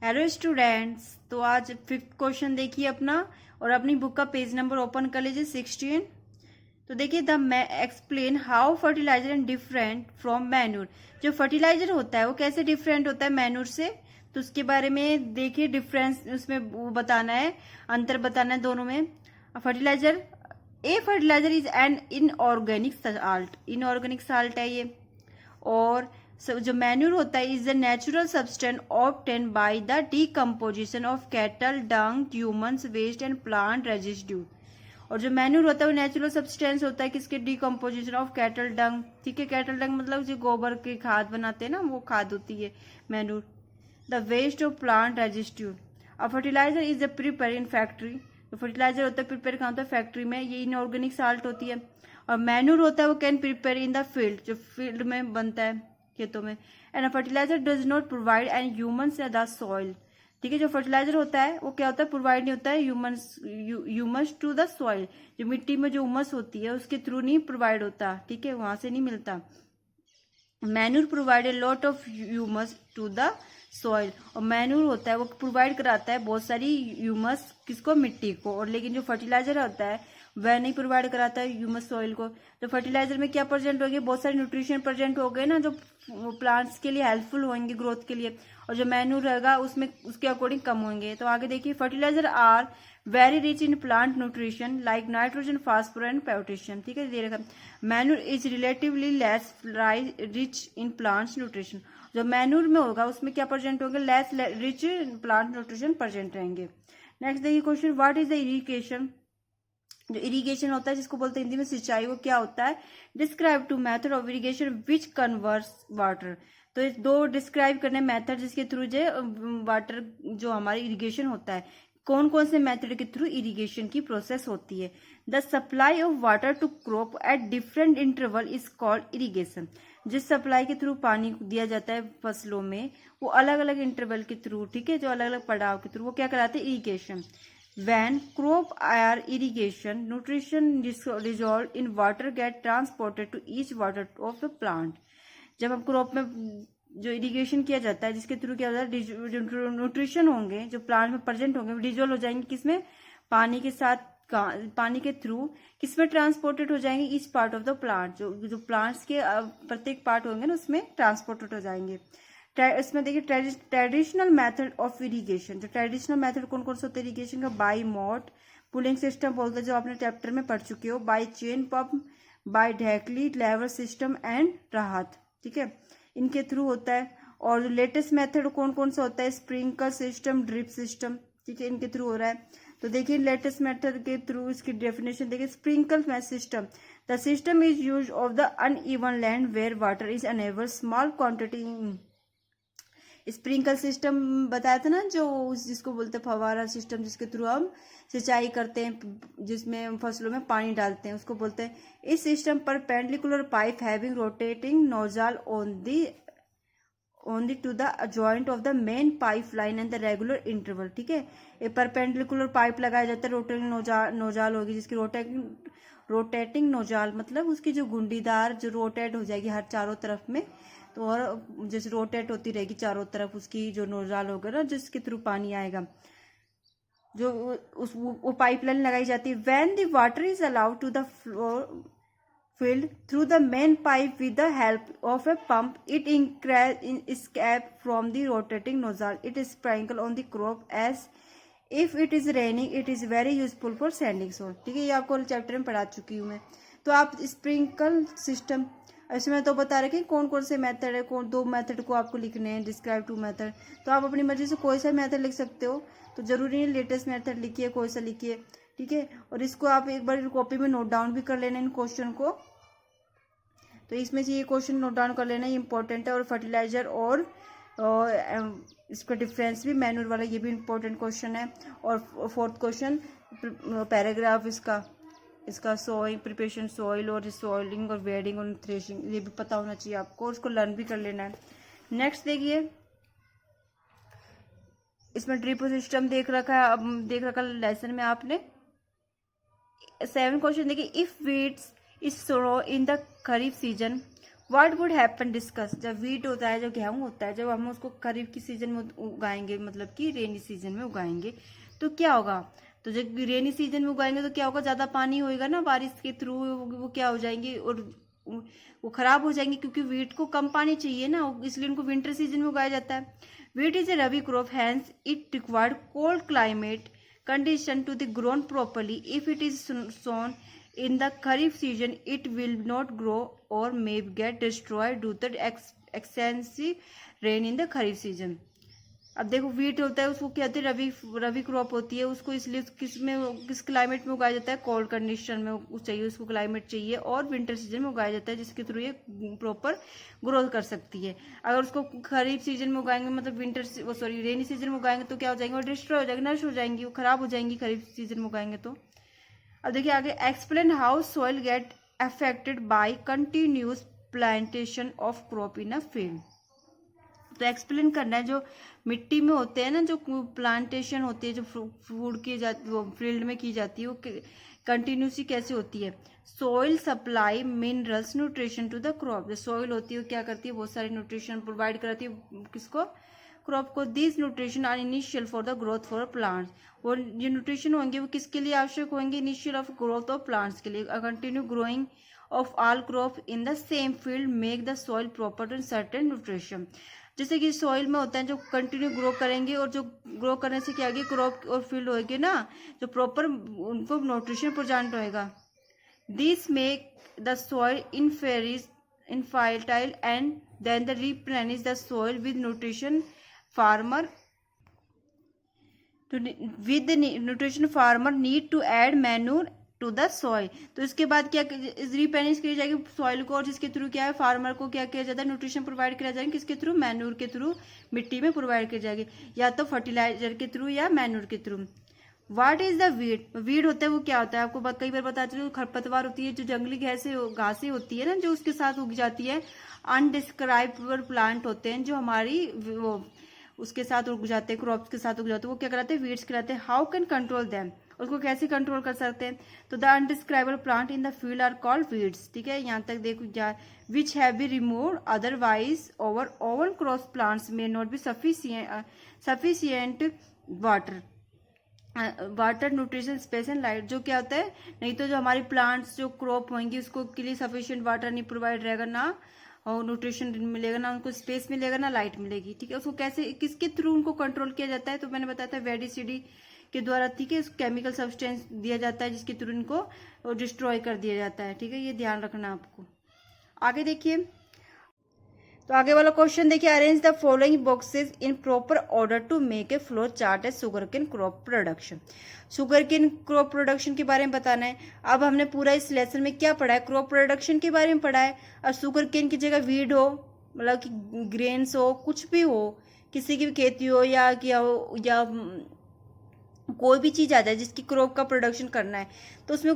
Hello students, तो आज fifth question देखिए अपना, और अपनी बुक का पेज नंबर ओपन कर लीजिए 16। तो देखिए the explain how fertilizer and different from manure. जो फर्टिलाइजर होता है वो कैसे डिफरेंट होता है मैन्यूर से, तो उसके बारे में देखिए। डिफरेंस उसमें वो बताना है, अंतर बताना है दोनों में। Fertilizer, a fertilizer is an inorganic salt, inorganic salt है ये। और जो मैन्यूर होता है is the natural substance obtain by the decomposition of cattle dung humans waste and plant residue. और जो मैन्यूर होता है वो नेचुरल सब्सटेंस होता है किसके, डीकम्पोजिशन ऑफ कैटल डंग। ठीक है, कैटल डंग मतलब जो गोबर की खाद बनाते हैं ना, वो खाद होती है manure. The waste of plant residue. A fertilizer is the prepare in factory. जो फर्टिलाइजर होता है प्रिपेयर कहाँ होता है, फैक्ट्री में। ये इनऑर्गेनिक साल्ट होती है। और मैन्यूर होता है वो can prepare in the field, जो फील्ड में बनता है, खेतों में। And fertilizer does not provide and humans the soil. ठीक है, जो फर्टिलाइजर होता है वो क्या होता है, प्रोवाइड नहीं होता है ह्यूमन्स टू द सॉइल। जो मिट्टी में जो उमस होती है उसके थ्रू नहीं प्रोवाइड होता, ठीक है, वहां से नहीं मिलता। Manure provide a lot of humus to the soil. और मैन्यूर होता है वो प्रोवाइड कराता है बहुत सारी ह्यूमस, किसको, मिट्टी को। और लेकिन जो फर्टिलाइजर होता है वह नहीं प्रोवाइड कराता है ह्यूमस सॉइल को। तो फर्टिलाइजर में क्या प्रेजेंट होंगे, बहुत सारे न्यूट्रिशन प्रेजेंट हो गए ना, जो प्लांट्स के लिए हेल्पफुल होंगे ग्रोथ के लिए। और जो मैन्यूर रहेगा उसमें उसके अकॉर्डिंग कम होंगे। तो आगे देखिए, fertilizer are very rich in plant nutrition like nitrogen, phosphorus and potassium. ठीक है, दे रखा। Manure is relatively less rich in plants nutrition. जो मैन्यूर में होगा उसमें क्या प्रेजेंट होंगे, less rich plant nutrition present रहेंगे। नेक्स्ट देखिए question, what is the irrigation. जो इरिगेशन होता है जिसको बोलते हैं हिंदी में सिंचाई, वो क्या होता है। Describe two method of irrigation which conserve water. तो ये दो डिस्क्राइब करने मेथड जिसके थ्रू जो वाटर, जो हमारी इरिगेशन होता है, कौन कौन से मेथड के थ्रू इरिगेशन की प्रोसेस होती है। The supply of water to crop at different interval is called irrigation. जिस सप्लाई के थ्रू पानी दिया जाता है फसलों में, वो अलग अलग इंटरवल के थ्रू, ठीक है, जो अलग अलग पड़ाव के थ्रू, वो क्या कराते हैं, irrigation. When crop are irrigation, nutrition dissolved in water get transported to each water of the plant. जब हम क्रॉप में जो इरिगेशन किया जाता है जिसके थ्रू क्या होता है, जो न्यूट्रिशन होंगे जो प्लांट में प्रेजेंट होंगे वो डिजोल्व हो जाएंगे किसमें, पानी के साथ, पानी के थ्रू किसमें ट्रांसपोर्टेड हो जाएंगे, each part of the plant. जो जो प्लांट्स के प्रत्येक पार्ट होंगे ना उसमें ट्रांसपोर्टेड हो जाएंगे। इसमें देखिए ट्रेडिशनल मेथड ऑफ इरिगेशन। जो ट्रेडिशनल मेथड कौन कौन से होते हैं इरिगेशन का, बाय मोट पुलिंग सिस्टम बोलते हैं जो आपने चैप्टर में पढ़ चुके हो, बाय चेन पंप, बाय ढेकली लेवल सिस्टम एंड राहत। ठीक है, इनके थ्रू होता है। और जो लेटेस्ट मेथड कौन कौन सा होता है, स्प्रिंकल सिस्टम, ड्रिप सिस्टम। ठीक है, इनके थ्रू हो रहा है। तो देखिए लेटेस्ट मेथड के थ्रू इसकी डेफिनेशन देखिए, sprinkle system, the system is use of the uneven land where water is enable small quantity. Sprinkle system बताया था ना, जो जिसको बोलते हैं फवारा सिस्टम, जिसके थ्रू हम सिंचाई करते हैं, जिसमें फसलों में पानी डालते हैं, उसको बोलते हैं। इस सिस्टम पर perpendicular pipe having rotating nozzle only to the joint of the main pipe line and the regular interval. ठीक है, एक परपेंडिकुलर पाइप लगाया जाता है, रोटेटिंग नोजाल होगी जिसकी रोटेटिंग नोजाल मतलब उसकी जो गुंडीदार जो रोटेट हो जाएगी हर चारों तरफ में। तो और जैसे रोटेट होती रहेगी चारों तरफ उसकी जो नोजल होगा ना, जिसके थ्रू पानी आएगा, जो वो पाइपलाइन लगाई जाती है। When the water is allowed to the floor filled through the main pipe with the help of a pump, it escape from the rotating nozzle. It is sprinkle on the crop as if it is raining. It is very useful for sanding soil. ठीक है, ये आपको chapter में पढ़ा चुकी हूँ मैं। तो आप स्प्रिंकल सिस्टम, इसमें तो बता रहे कि कौन कौन से मेथड है, कौन दो मेथड को आपको लिखने हैं, डिस्क्राइब टू मेथड। तो आप अपनी मर्जी से कोई सा मेथड लिख सकते हो, तो जरूरी नहीं लेटेस्ट मेथड लिखिए, कोई सा लिखिए। ठीक है, और इसको आप एक बार कॉपी में नोट डाउन भी कर लेना इन क्वेश्चन को। तो इसमें से ये क्वेश्चन नोट डाउन कर लेना, ये इंपॉर्टेंट है। और फर्टिलाइजर और इसका डिफरेंस भी मैनुअल वाला, ये भी इंपॉर्टेंट क्वेश्चन है। और फोर्थ क्वेश्चन पैराग्राफ इसका सॉइल प्रिपरेशन, सॉइल और सॉइलिंग और वेडिंग और थ्रेशिंग, ये भी पता होना चाहिए आपको, उसको लर्न भी कर लेना है। नेक्स्ट देखिए, इसमें ड्रिप सिस्टम देख रखा लेसन में आपने। 7 क्वेश्चन देखिए, if weeds is so in the kharif season what would happen discuss, जब वीट होता है, जो गेहूं होता है, जब हम उसको खरीफ की सीजन में उगाएंगे, मतलब कि रेनी सीजन में उगाएंगे, तो क्या होगा? तो जब रेनी सीजन में उगाएंगे तो क्या होगा, ज्यादा पानी होएगा ना बारिश के थ्रू, वो क्या हो जाएंगे और वो खराब हो जाएंगे, क्योंकि वीट को कम पानी चाहिए ना, इसलिए उनको विंटर सीजन में उगाया जाता है। Wheat is a rabi crop, hence it required cold climate condition to the grown properly. If it is sown in the kharif season, it will not grow or may get destroyed due to excessive rain in the kharif season. अब देखो wheat होता है, उसको कहते हैं रबी crop होती है, उसको इसलिए किस क्लाइमेट में उगाया जाता है, कोल्ड कंडीशन में चाहिए, उसको क्लाइमेट चाहिए, और विंटर सीजन में उगाया जाता है, जिसके थ्रू ये प्रॉपर ग्रोथ कर सकती है। अगर उसको खरीफ सीजन में उगाएंगे, मतलब रेनी सीजन में उगाएंगे, तो क्या हो जाएंगे, वो डिस्ट्रॉय हो जाएंगे, नष्ट हो जाएंगी, वो खराब हो जाएंगी खरीफ सीजन में उगाएंगे तो। अब देखिए आगे, explain how soil get affected by continuous plantation of crop in a field. तो एक्सप्लेन करना है, जो मिट्टी में होते हैं ना, जो प्लांटेशन होती है, जो फूड की जाती, वो फील्ड में की जाती है, वो कंटिन्यूसली कैसे होती है। Soil supply minerals nutrition to the crop, जो सॉइल होती है वो क्या करती है, बहुत सारी न्यूट्रिशन प्रोवाइड कराती है किसको, क्रॉप को। This nutrition are initial for the growth for plants, और ये न्यूट्रिशन होंगे वो किसके लिए आवश्यक होंगे, initial of growth of plants के लिए। Continue growing of all crop in the same field make the soil proper and certain nutrition. जैसे कि सॉइल में होता है, जो कंटिन्यू ग्रो करेंगे, और जो ग्रो करने से क्या आगे क्रॉप और फील्ड होगी ना, जो प्रॉपर उनको न्यूट्रिशन प्रेजेंट होएगा। This make the soil infertile and then the replenish the soil with nutrition farmer need to add manure to the soil. तो इसके बाद क्या रिप्लेनिश की जाएगी सॉइल को, और जिसके थ्रू क्या है, फार्मर को क्या किया जाता है, न्यूट्रिशन प्रोवाइड किया जाएगा, किसके थ्रू, मैन्यूर के थ्रू, मिट्टी में प्रोवाइड की जाएगी, या तो फर्टिलाइजर के थ्रू या मैन्यूर के through. What is the weed, weed होता है वो क्या होता है, आपको कई बार पता चले, खरपतवार होती है, जो जंगली घासें होती है ना, जो उसके साथ उग जाती है। अनडिस्क्राइबेबल प्लांट होते हैं, जो हमारी वो उसके साथ उग जाते हैं, क्रॉप्स के साथ उग जाते हैं, वो क्या कराते हैं, वीड्स कहलाते हैं। हाउ कैन कंट्रोल देम, उसको कैसे कंट्रोल कर सकते हैं, तो the undescribable plant in the field are called weeds. ठीक है, यहाँ तक देखो क्या, which have be removed otherwise over own cross plants may not be sufficient water nutrition space and light. जो क्या होता है, नहीं तो जो हमारी प्लांट्स जो क्रॉप होंगी उसको के लिए सफिशिएंट वाटर नहीं प्रोवाइड रहेगा ना, और न्यूट्रिशन मिलेगा ना, उनको स्पेस मिलेगा ना, लाइट मिलेगी। ठीक है, उसको कैसे, किसके थ्रू उनको कंट्रोल किया जाता है, तो मैंने बताया था वेडिसिडी के द्वारा। ठीक है, केमिकल सब्सटेंस दिया जाता है, जिसके थ्रू इनको डिस्ट्रॉय कर दिया जाता है। ठीक है, ये ध्यान रखना आपको। आगे देखिए, तो आगे वाला क्वेश्चन देखिए, arrange the following boxes in proper order to make a flow chart a sugarcane crop production. Sugarcane crop production के बारे में बताना है। अब हमने पूरा इस लेसन में क्या पढ़ा है, क्रॉप प्रोडक्शन के बारे में पढ़ा है। और शुगर केन की जगह वीड हो, मतलब कि ग्रेन्स हो, कुछ भी हो, किसी की भी खेती हो या कोई भी चीज आ जाए जिसकी क्रॉप का प्रोडक्शन करना है, तो उसमें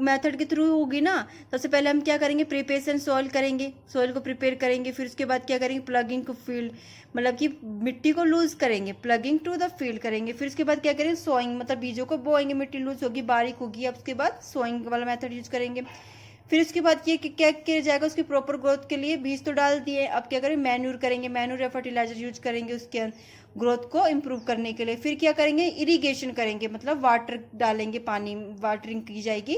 मेथड के थ्रू होगी ना। सबसे पहले हम क्या करेंगे, प्रिपरेशन सॉइल करेंगे, सॉइल को प्रिपेयर करेंगे। फिर उसके बाद क्या करेंगे, प्लगिंग टू फील्ड, मतलब कि मिट्टी को लूज करेंगे, प्लगिंग टू द फील्ड करेंगे। फिर उसके बाद क्या करेंगे, सोइंग, मतलब बीजों को बोएंगे, मिट्टी लूज होगी, बारीक होगी। अब उसके बाद सोइंग वाला मेथड यूज करेंगे। फिर उसके बाद ये क्या किया जाएगा, उसकी प्रॉपर ग्रोथ के लिए बीज तो डाल दिए, अब क्या करेंगे, मैन्यूर करेंगे, मैन्यूर या फर्टिलाइजर यूज करेंगे उसके ग्रोथ को इम्प्रूव करने के लिए। फिर क्या करेंगे, इरिगेशन करेंगे, मतलब वाटर डालेंगे, पानी वाटरिंग की जाएगी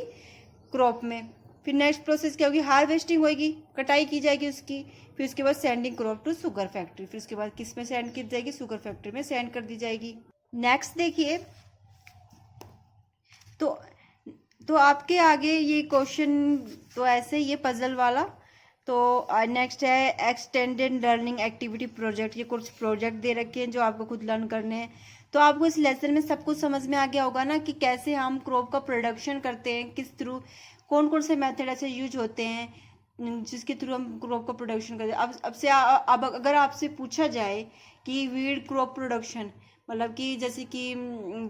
क्रॉप में। फिर नेक्स्ट प्रोसेस क्या होगी, हार्वेस्टिंग होगी, कटाई की जाएगी उसकी। फिर उसके बाद sending crop to sugar factory. फिर उसके बाद किस में सेंड की जाएगी, शुगर फैक्ट्री में सेंड कर दी जाएगी। नेक्स्ट देखिए, तो आपके आगे ये क्वेश्चन तो ऐसे ही है पजल वाला। तो नेक्स्ट है एक्सटेंडेड लर्निंग एक्टिविटी प्रोजेक्ट। ये कुछ प्रोजेक्ट दे रखे हैं जो आपको खुद लर्न करने हैं। तो आपको इस लेसन में सब कुछ समझ में आ गया होगा ना, कि कैसे हम क्रॉप का प्रोडक्शन करते हैं, किस थ्रू, कौन कौन से मेथड ऐसे यूज होते हैं जिसके थ्रू हम क्रॉप का प्रोडक्शन करते हैं। अब अगर आपसे पूछा जाए कि वीड क्रॉप प्रोडक्शन, मतलब कि जैसे कि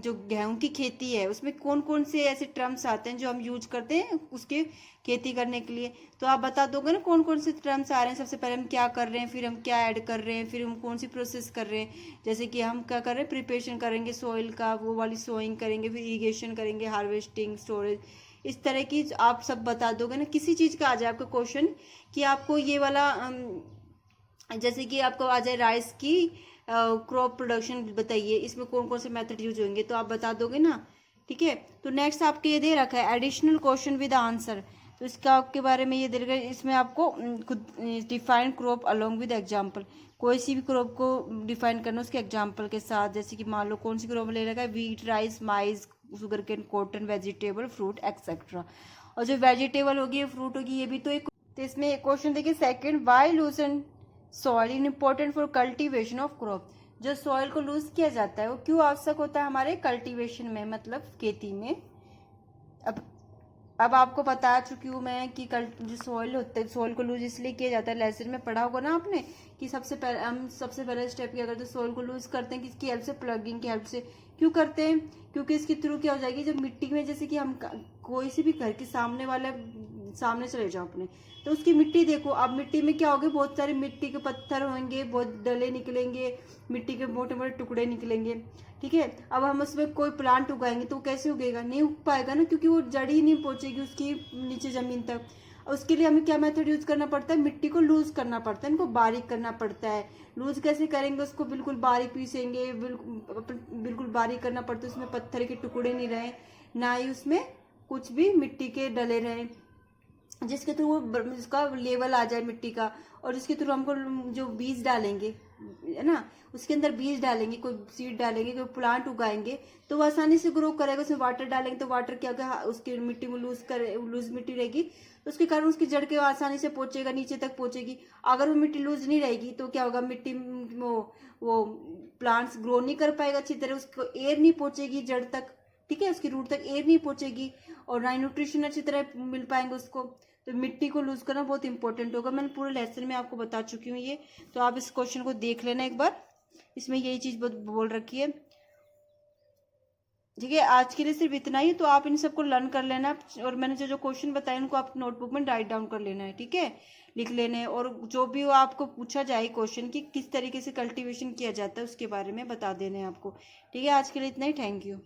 जो गेहूं की खेती है उसमें कौन कौन से ऐसे टर्म्स आते हैं जो हम यूज करते हैं उसके खेती करने के लिए, तो आप बता दोगे ना कौन कौन से टर्म्स आ रहे हैं। सबसे पहले हम क्या कर रहे हैं, फिर हम क्या ऐड कर रहे हैं, फिर हम कौन सी प्रोसेस कर रहे हैं। जैसे कि हम क्या कर रहे हैं, प्रिपरेशन करेंगे सॉइल का, वो वाली सोइंग करेंगे, फिर इरिगेशन करेंगे, हार्वेस्टिंग, स्टोरेज, इस तरह की आप सब बता दोगे ना। किसी चीज़ का आ जाए आपका क्वेश्चन कि आपको ये वाला जैसे कि आपको आ जाए राइस की क्रॉप प्रोडक्शन बताइए, इसमें कौन कौन से मेथड यूज होंगे, तो आप बता दोगे ना। ठीक है, तो नेक्स्ट आपके ये दे रखा है एडिशनल क्वेश्चन विद आंसर, तो इसका आपके बारे में ये दे रखा है, इसमें आपको खुद define crop along with example, कोई सी भी क्रॉप को डिफाइन करना उसके एग्जाम्पल के साथ। जैसे कि मान लो कौन सी क्रॉप ले रखा है, wheat, rice, maize, sugarcane, cotton, vegetable, fruit etcetera. और जो वेजिटेबल होगी, फ्रूट होगी, ये भी तो एक। तो इसमें एक क्वेश्चन देखिए second, why loosen soil in important for cultivation of crop, जो सॉइल को लूज किया जाता है वो क्यों आवश्यक होता है हमारे कल्टीवेशन में, मतलब खेती में। अब आपको बता चुकी हूँ मैं कि जो सॉइल होता है, सॉइल को लूज इसलिए किया जाता है, लेसन में पढ़ा होगा ना आपने कि सबसे पहले स्टेप क्या करते हैं, सॉइल को लूज करते हैं किसकी हेल्प से, प्लगिंग की हेल्प से। क्यों करते हैं, क्योंकि इसके थ्रू क्या हो जाएगी, जब मिट्टी में जैसे कि हम कोई सी भी घर के सामने चले जाओ अपने, तो उसकी मिट्टी देखो, अब मिट्टी में क्या होगा, बहुत सारे मिट्टी के पत्थर होंगे, बहुत डले निकलेंगे, मिट्टी के मोटे मोटे टुकड़े निकलेंगे। ठीक है, अब हम उसमें कोई प्लांट उगाएंगे तो कैसे उगेगा, नहीं उग पाएगा ना, क्योंकि वो जड़ ही नहीं पहुंचेगी उसकी नीचे जमीन तक। उसके लिए हमें क्या मेथड यूज करना पड़ता है, मिट्टी को लूज करना पड़ता है, इनको बारीक करना पड़ता है। लूज कैसे करेंगे, उसको बिल्कुल बारीक पीसेंगे, बिल्कुल बारीक करना पड़ता है, उसमें पत्थर के टुकड़े नहीं रहे, ना ही उसमें कुछ भी मिट्टी के डले रहे, जिसके थ्रू वो उसका लेवल आ जाए मिट्टी का। और जिसके थ्रू हमको जो बीज डालेंगे है ना, उसके अंदर बीज डालेंगे, कोई सीड डालेंगे, कोई प्लांट उगाएंगे तो वो आसानी से ग्रो करेगा। उसमें वाटर डालेंगे तो वाटर क्या होगा, उसकी मिट्टी में लूज मिट्टी रहेगी तो उसके कारण उसकी जड़ के आसानी से पहुंचेगा, नीचे तक पहुंचेगी। अगर वो मिट्टी लूज नहीं रहेगी तो क्या होगा, मिट्टी वो प्लांट्स ग्रो नहीं कर पाएगा अच्छी तरह, उसको एयर नहीं पहुंचेगी जड़ तक। ठीक है, उसकी रूट तक एयर नहीं पहुंचेगी और ना न्यूट्रिशन अच्छी तरह मिल पाएंगे उसको। तो मिट्टी को लूज करना बहुत इंपॉर्टेंट होगा, मैंने पूरे लेसन में आपको बता चुकी हूँ ये, तो आप इस क्वेश्चन को देख लेना एक बार, इसमें यही चीज बोल रखी है। ठीक है, आज के लिए सिर्फ इतना ही, तो आप इन सबको लर्न कर लेना और मैंने जो जो क्वेश्चन बताए उनको आप नोटबुक में राइट डाउन कर लेना है। ठीक है, लिख लेना है, और जो भी वो आपको पूछा जाए क्वेश्चन की किस तरीके से कल्टीवेशन किया जाता है उसके बारे में बता देना है आपको। ठीक है, आज के लिए इतना ही, थैंक यू।